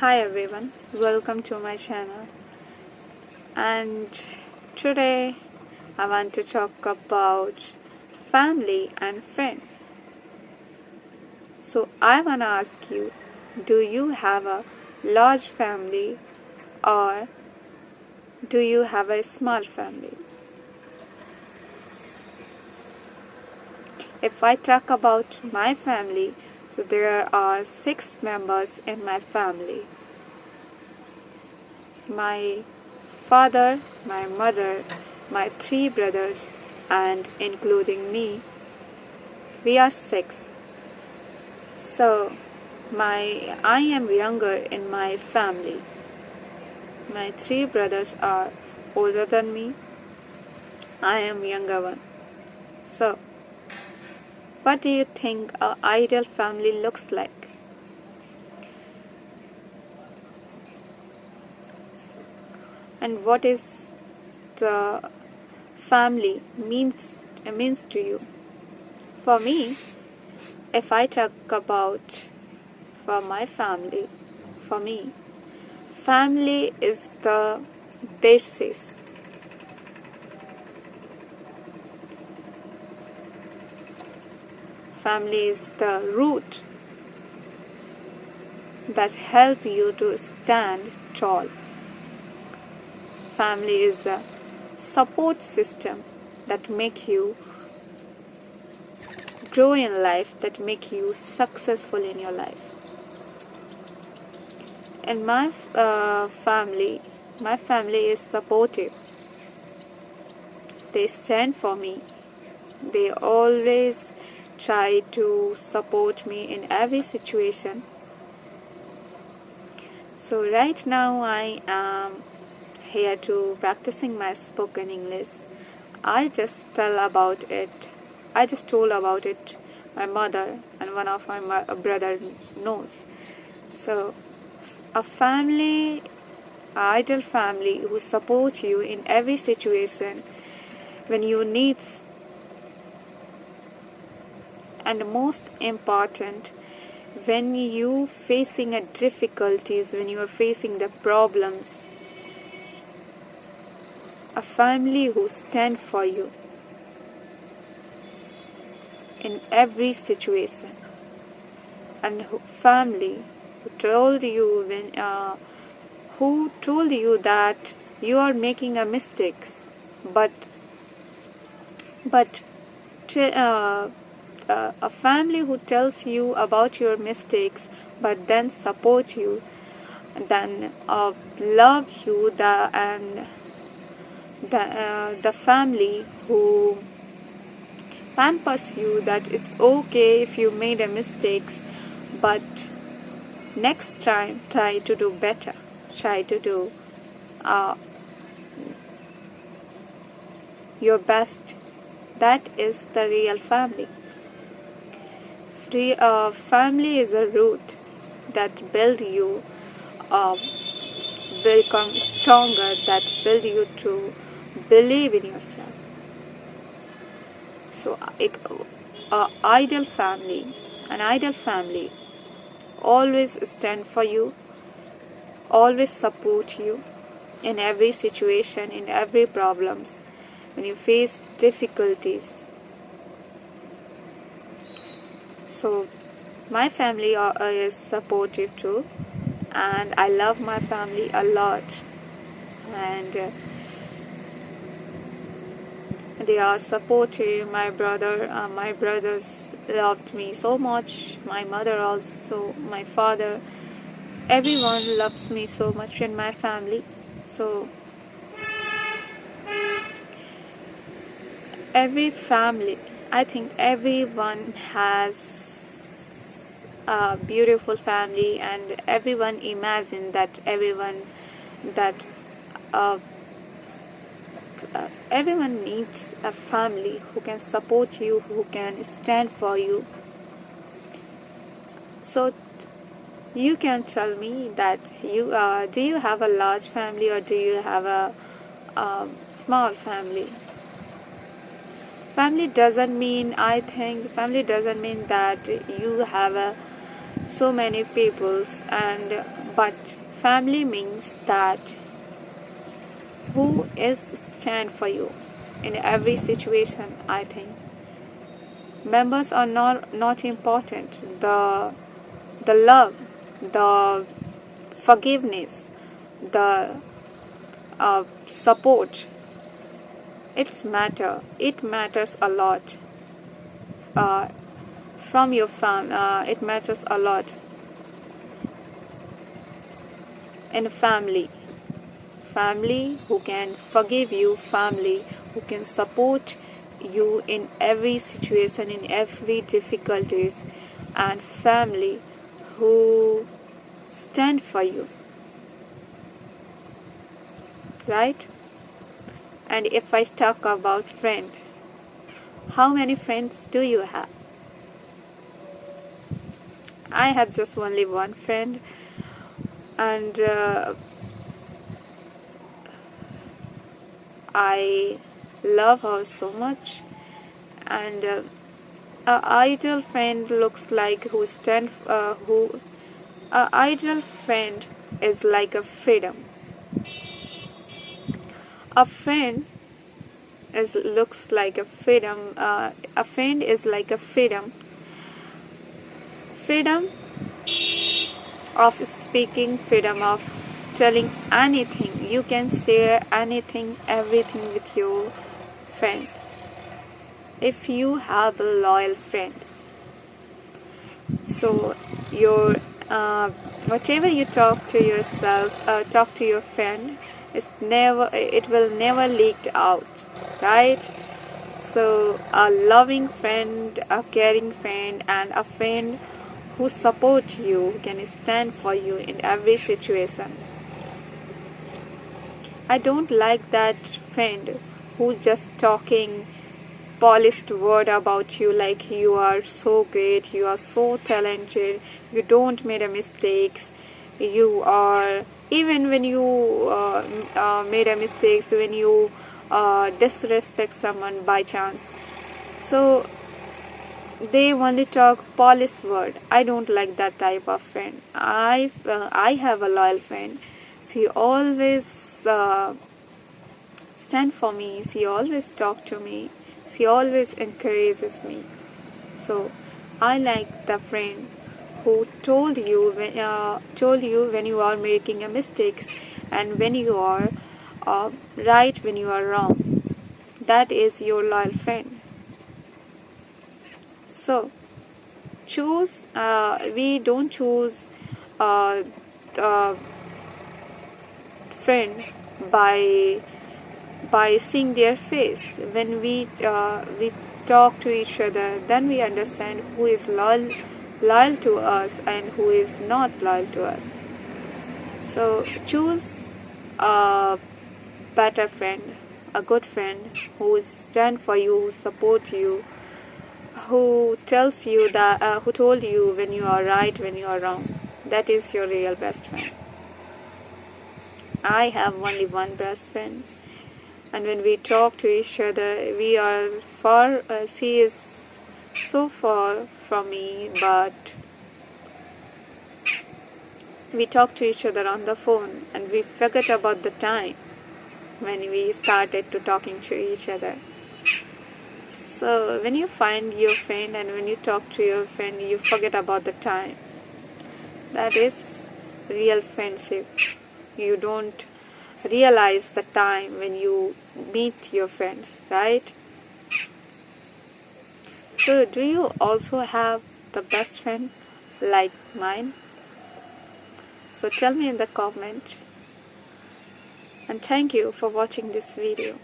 Hi everyone, welcome to my channel. And today I want to talk about family and friend. So I want to ask you, do you have a large family or do you have a small family? If I talk about my family, so there are 6 members in my family. My father, my mother, my 3 brothers, and including me, we are 6. So, I am younger in my family. My 3 brothers are older than me. I am younger one. So, what do you think an ideal family looks like? And what is the family means to you? For me, if I talk about for my family, for me, family is the basis. Family is the root that help you to stand tall. Family is a support system that make you grow in life, that make you successful in your life. And my family is supportive. They stand for me. They always try to support me in every situation. So right now I am here to practicing my spoken English. I just told about it. My mother and one of my brother knows. So a family, ideal family who supports you in every situation when you needs, and most important, when you facing a difficulties, when you are facing the problems, a family who stand for you in every situation, and family who told you that you are making a mistakes, but a family who tells you about your mistakes but then support you, then love you, the family who pampers you, that it's okay if you made a mistakes, but next time try to do better, try to do your best. That is the real family. Family is a root that build you become stronger, that build you to believe in yourself. So an ideal family always stand for you, always support you in every situation, in every problems, when you face difficulties. So my family is supportive too, and I love my family a lot, and they are supportive. My brothers loved me so much, my mother also, my father, everyone loves me so much in my family. So every family, I think everyone has a beautiful family, and everyone imagine that that uh, everyone needs a family who can support you, who can stand for you. So you can tell me that do you have a large family or do you have a small family? Family doesn't mean that you have a so many peoples, and but family means that who is stand for you in every situation. I think members are not important. The love, the forgiveness, the support, it matters a lot. uh, from your it matters a lot in family who can forgive you, family who can support you in every situation, in every difficulties, and family who stand for you, right? And if I talk about friend, how many friends do you have? I have just only one friend, and I love her so much. And a ideal friend looks like who a ideal friend is like a freedom. A friend is looks like a freedom. A friend is like a freedom of speaking, freedom of telling anything. You can share anything, everything with your friend if you have a loyal friend. So your whatever you talk to yourself, talk to your friend, it will never leak out, right? So a loving friend, a caring friend, and a friend who support you, who can stand for you in every situation. I don't like that friend who just talking polished word about you, like you are so great, you are so talented, you don't make a mistakes, you are, even when you made a mistakes, when you disrespect someone by chance, so they only talk polished word. I don't like that type of friend. I have a loyal friend. She always stand for me. She always talk to me. She always encourages me. So I like the friend who told you when you are making a mistakes, and when you are right, when you are wrong. That is your loyal friend. So choose. We don't choose the friend by seeing their face. When we talk to each other, then we understand who is loyal to us and who is not loyal to us. So choose a better friend, a good friend who stand for you, who support you, who tells you that who told you when you are right, when you are wrong. That is your real best friend. I have only one best friend, and when we talk to each other, we are far. She is so far from me, but we talk to each other on the phone, and we forget about the time when we started to talking to each other. So when you find your friend and when you talk to your friend, you forget about the time. That is real friendship. You don't realize the time when you meet your friends, right? So do you also have the best friend like mine? So tell me in the comment. And thank you for watching this video.